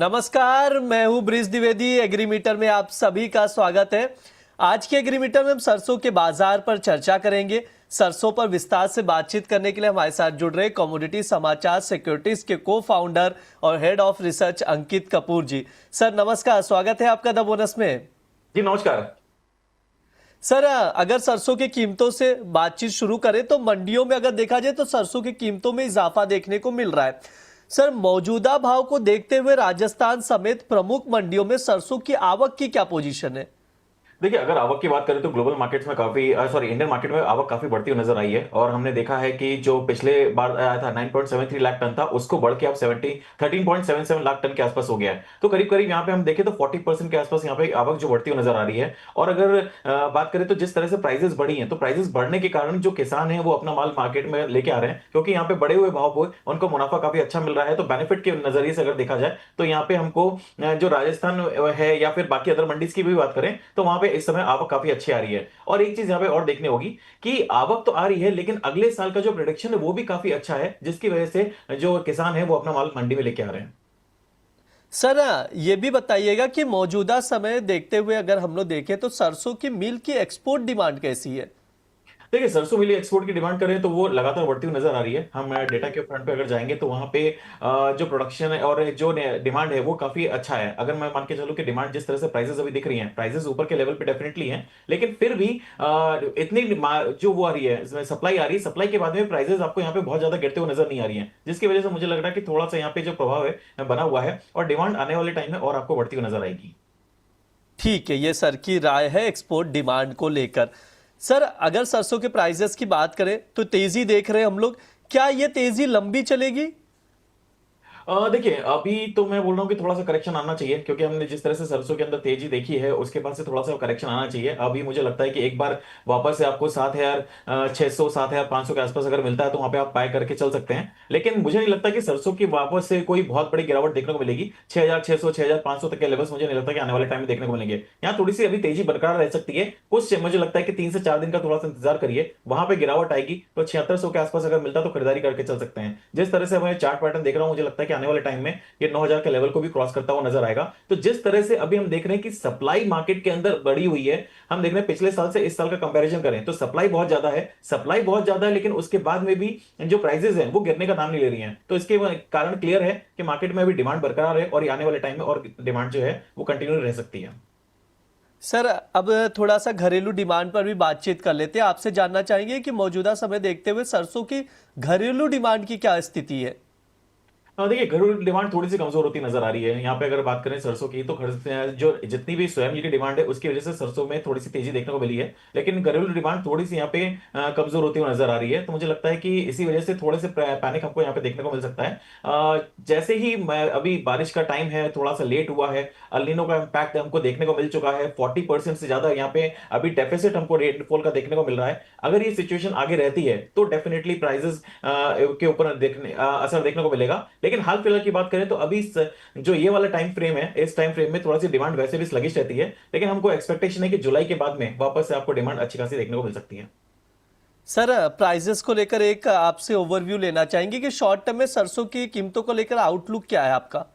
नमस्कार, मैं हूं ब्रिज द्विवेदी। एग्रीमीटर में आप सभी का स्वागत है। आज के एग्रीमीटर में हम सरसों के बाजार पर चर्चा करेंगे। सरसों पर विस्तार से बातचीत करने के लिए हमारे साथ जुड़ रहे कमोडिटी समाचार सिक्योरिटीज के को फाउंडर और head of research Ankit Kapoor ji. Sir नमस्कार, स्वागत है आपका द बोनस में। जी नमस्कार सर, अगर सरसों की कीमतों से बातचीत शुरू करें तो मंडियों में अगर देखा जाए तो सरसों की कीमतों में इजाफा देखने को मिल रहा है। सर, मौजूदा भाव को देखते हुए राजस्थान समेत प्रमुख मंडियों में सरसों की आवक की क्या पोजीशन है? देखिए, अगर आवक की बात करें तो ग्लोबल मार्केट्स में इंडियन मार्केट में आवक काफी बढ़ती हुई नजर आई है। और हमने देखा है कि जो पिछले बार आया था 9.73 लाख टन था, उसको बढ़ के अब 13.77 लाख टन के आसपास हो गया है। तो करीब करीब यहाँ पे हम देखें तो 40% के आसपास यहाँ पे आवक जो बढ़ती हुई नजर आ रही है। और अगर बात करें तो जिस तरह से प्राइसेस बढ़ी हैं, तो प्राइसेस बढ़ने के कारण जो किसान है वो अपना माल मार्केट में लेके आ रहे हैं, क्योंकि यहाँ पे बढ़े हुए भाव पर उनको मुनाफा काफी अच्छा मिल रहा है। तो बेनिफिट के नजरिए से अगर देखा जाए तो यहाँ पे हमको जो राजस्थान है या फिर बाकी अदर मंडीज की भी बात करें तो वहां पे इस समय आवक काफी अच्छी आ रही है। और एक चीज यहाँ पे और देखने होगी कि आवक तो आ रही है, लेकिन अगले साल का जो प्रोडिक्शन है वो भी काफी अच्छा है, जिसकी वजह से जो किसान है वो अपना माल मंडी में लेके आ रहे हैं। सर, ये भी बताइएगा कि मौजूदा समय देखते हुए अगर हम लोग देखें तो सरसों की मिल की एक्सपोर्ट डिमांड कैसी है? देखिए, सरसों मिली एक्सपोर्ट की डिमांड करें तो वो लगातार बढ़ती हुई नजर आ रही है। हम डेटा के फ्रंट पे अगर जाएंगे तो वहां पे जो प्रोडक्शन है और जो डिमांड है वो काफी अच्छा है। अगर मैं मान के चलूं कि डिमांड जिस तरह से प्राइसेस अभी दिख रही हैं, प्राइसेस ऊपर के लेवल पे डेफिनेटली हैं, लेकिन फिर भी इतनी जो वो आ रही है, इसमें सप्लाई आ रही है, सप्लाई के बाद में प्राइसेस आपको यहाँ पे बहुत ज्यादा गिरते हुए नजर नहीं आ रही है, जिसकी वजह से मुझे लग रहा है कि थोड़ा सा यहाँ पे जो प्रभाव है बना हुआ है और डिमांड आने वाले टाइम में और आपको बढ़ती हुई नजर आएगी। ठीक है, ये सर की राय है एक्सपोर्ट डिमांड को लेकर। सर, अगर सरसों के प्राइसेस की बात करें तो तेजी देख रहे हैं हम लोग, क्या ये तेजी लंबी चलेगी? देखिए, अभी तो मैं बोल रहा हूँ कि थोड़ा सा करेक्शन आना चाहिए, क्योंकि हमने जिस तरह से सरसों के अंदर तेजी देखी है उसके बाद से थोड़ा सा करेक्शन आना चाहिए। अभी मुझे लगता है कि एक बार वापस से आपको 7,600 7,500 के आसपास अगर मिलता है तो वहां पे आप बाय करके चल सकते हैं। लेकिन मुझे नहीं लगता कि सरसों की वापस से कोई बहुत बड़ी गिरावट देखने को मिलेगी। 6,600 6,500 तक के लेवल्स मुझे नहीं लगता कि आने वाले टाइम में देखने को मिलेंगे। यहाँ थोड़ी सी अभी तेजी बरकरार रह सकती है कुछ, मुझे लगता है कि 3 से 4 दिन का थोड़ा सा इंतजार करिए, वहां पे गिरावट आएगी तो 7,600 के आसपास अगर मिलता है तो खरीदारी करके चल सकते हैं। जिस तरह से मैं चार्ट पैटर्न देख रहा हूं, मुझे लगता है कि आने वाले टाइम में ये 9,000 के लेवल को भी क्रॉस करता हुआ नजर आएगा। तो जिस तरह से अभी हम देख रहे हैं कि सप्लाई मार्केट के अंदर बढ़ी हुई है, हम देख रहे हैं पिछले साल से इस साल का कंपैरिजन करें तो सप्लाई बहुत ज्यादा है, सप्लाई बहुत ज्यादा है, लेकिन उसके बाद में भी जो प्राइसेस हैं वो गिरने का नाम नहीं ले रही हैं। तो इसके कारण क्लियर है कि मार्केट में अभी डिमांड बरकरार है और आने वाले टाइम में और डिमांड जो है वो कंटिन्यू रह सकती है। सर, अब थोड़ा सा घरेलू डिमांड पर भी बातचीत कर लेते हैं। आपसे जानना चाहेंगे कि मौजूदा समय देखते हुए सरसों की घरेलू डिमांड की क्या स्थिति है? देखिए, घरेलू डिमांड थोड़ी सी कमजोर होती नजर आ रही है। यहाँ पे अगर बात करें सरसों की तो जो जितनी भी स्वयं की डिमांड है उसकी वजह से सरसों में थोड़ी सी तेजी देखने को मिली है, लेकिन घरेलू डिमांड थोड़ी सी यहाँ पे कमजोर होती हुई नजर आ रही है। तो मुझे लगता है कि इसी वजह से थोड़े से पैनिक हमको यहाँ पे देखने को मिल सकता है। जैसे ही अभी बारिश का टाइम है, थोड़ा सा लेट हुआ है, अल नीनो का इम्पैक्ट हमको देखने को मिल चुका है। 40% से ज्यादा यहाँ पे अभी डेफिसिट हमको रेनफॉल का देखने को मिल रहा है। अगर ये सिचुएशन आगे रहती है तो डेफिनेटली प्राइसेस के ऊपर असर देखने को मिलेगा। लेकिन हाल फिलहाल की बात करें तो अभी जो ये वाला टाइम फ्रेम है, इस टाइम फ्रेम में थोड़ा सी डिमांड वैसे भी स्लगिश रहती है, लेकिन हमको एक्सपेक्टेशन है कि जुलाई के बाद में वापस से आपको डिमांड अच्छी खासी देखने को मिल सकती है। सर, प्राइजेस को लेकर एक आपसे ओवरव्यू लेना चाहेंगे कि शॉर्ट टर्म में सरसों की कीमतों को लेकर आउटलुक क्या है आपका?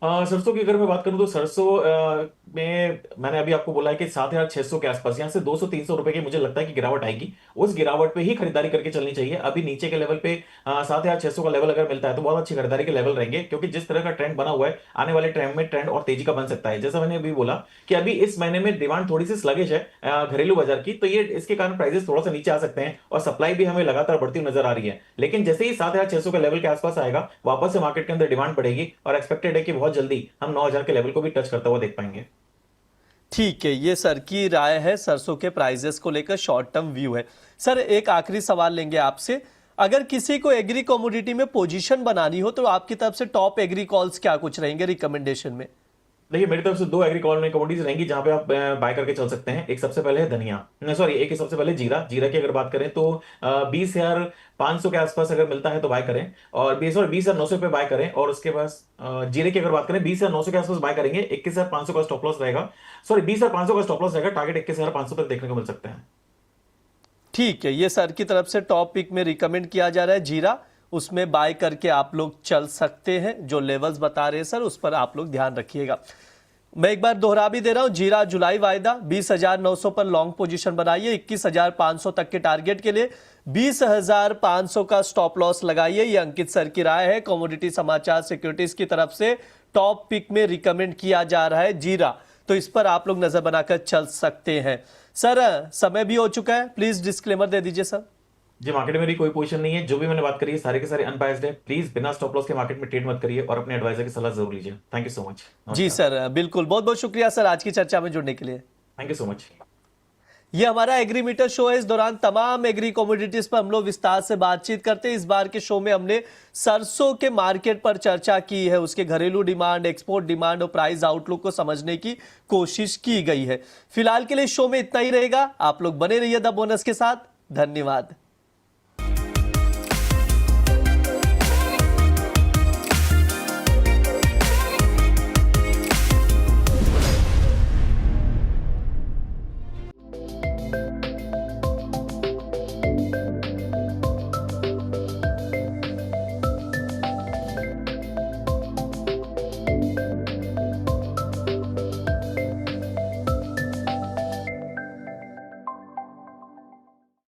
सरसों की अगर मैं बात करूं तो सरसों में मैंने अभी आपको बोला है कि 7,600 के आसपास, यहां से 200-300 रुपए की मुझे लगता है कि गिरावट आएगी। उस गिरावट पे ही खरीदारी करके चलनी चाहिए। अभी नीचे के लेवल पे 7,600 का लेवल अगर मिलता है तो बहुत अच्छी खरीदारी के लेवल रहेंगे, क्योंकि जिस तरह का ट्रेंड बना हुआ है आने वाले टाइम में ट्रेंड और तेजी का बन सकता है। जैसा मैंने अभी बोला कि अभी इस महीने में डिमांड थोड़ी सी स्लगिश है घरेलू बाजार की, तो ये इसके कारण प्राइसेस थोड़ा सा नीचे आ सकते हैं और सप्लाई भी हमें लगातार बढ़ती हुई नजर आ रही है। लेकिन जैसे ही 7,600 के लेवल के आसपास आएगा, वापस से मार्केट के अंदर डिमांड बढ़ेगी और एक्सपेक्टेड है कि बहुत जल्दी हम 9,000 के लेवल को भी टच करता हुआ देख पाएंगे। ठीक है, ये सर की राय है सरसों के प्राइजेस को लेकर, शॉर्ट टर्म व्यू है। सर, एक आखिरी सवाल लेंगे आपसे। अगर किसी को एग्री कमोडिटी में पोजीशन बनानी हो तो आपकी तरफ से टॉप एग्री कॉल्स क्या कुछ रहेंगे रिकमेंडेशन में? देखिए, मेरी तरफ से दो कमोडिटीज रहेंगी जहां पे आप बाय करके चल सकते हैं। एक सबसे पहले है धनिया, सॉरी, एक सबसे पहले जीरा। जीरा की अगर बात करें तो 20,500 के आसपास अगर मिलता है तो बाय करें, और 20,900 पे बाय करें। और उसके बाद जीरे की अगर बात करें 20,900 के आसपास बाय करेंगे। 21,500 का स्टॉप लॉस रहेगा, सॉरी 20,500 का स्टॉप लॉस रहेगा, टारगेट 21,500 तक देखने को मिल सकते हैं। ठीक है, ये सर की तरफ से टॉप पिक में रिकमेंड किया जा रहा है जीरा। उसमें बाय करके आप लोग चल सकते हैं। जो लेवल्स बता रहे हैं सर उस पर आप लोग ध्यान रखिएगा। मैं एक बार दोहरा भी दे रहा हूं, जीरा जुलाई वायदा 20,900 पर लॉन्ग पोजीशन बनाइए, 21,500 तक के टारगेट के लिए 20,500 का स्टॉप लॉस लगाइए। ये अंकित सर की राय है। कमोडिटी समाचार सिक्योरिटीज की तरफ से टॉप पिक में रिकमेंड किया जा रहा है जीरा, तो इस पर आप लोग नजर बनाकर चल सकते हैं। सर समय भी हो चुका है, प्लीज डिस्क्लेमर दे दीजिए सर। जी, मार्केट में मेरी कोई पोजीशन नहीं है। जो भी मैंने बात करी है सारे के सारे अनबायस्ड है। प्लीज बिना स्टॉप लॉस के मार्केट में ट्रेड मत करिए और अपने एडवाइजर की सलाह जरूर लीजिए। Thank you so much. जी सर, बिल्कुल, बहुत बहुत शुक्रिया सर आज की चर्चा में जुड़ने के लिए। Thank you so much. ये हमारा एग्री मीटर शो है। इस दौरान तमाम एग्री कमोडिटीज पर हम लोग विस्तार से बातचीत करते हैं। इस बार के शो में हमने सरसों के मार्केट पर चर्चा की है, उसके घरेलू डिमांड, एक्सपोर्ट डिमांड और प्राइस आउटलुक को समझने की कोशिश की गई है। फिलहाल के लिए शो में इतना ही रहेगा। आप लोग बने रहिए द बोनस के साथ। धन्यवाद।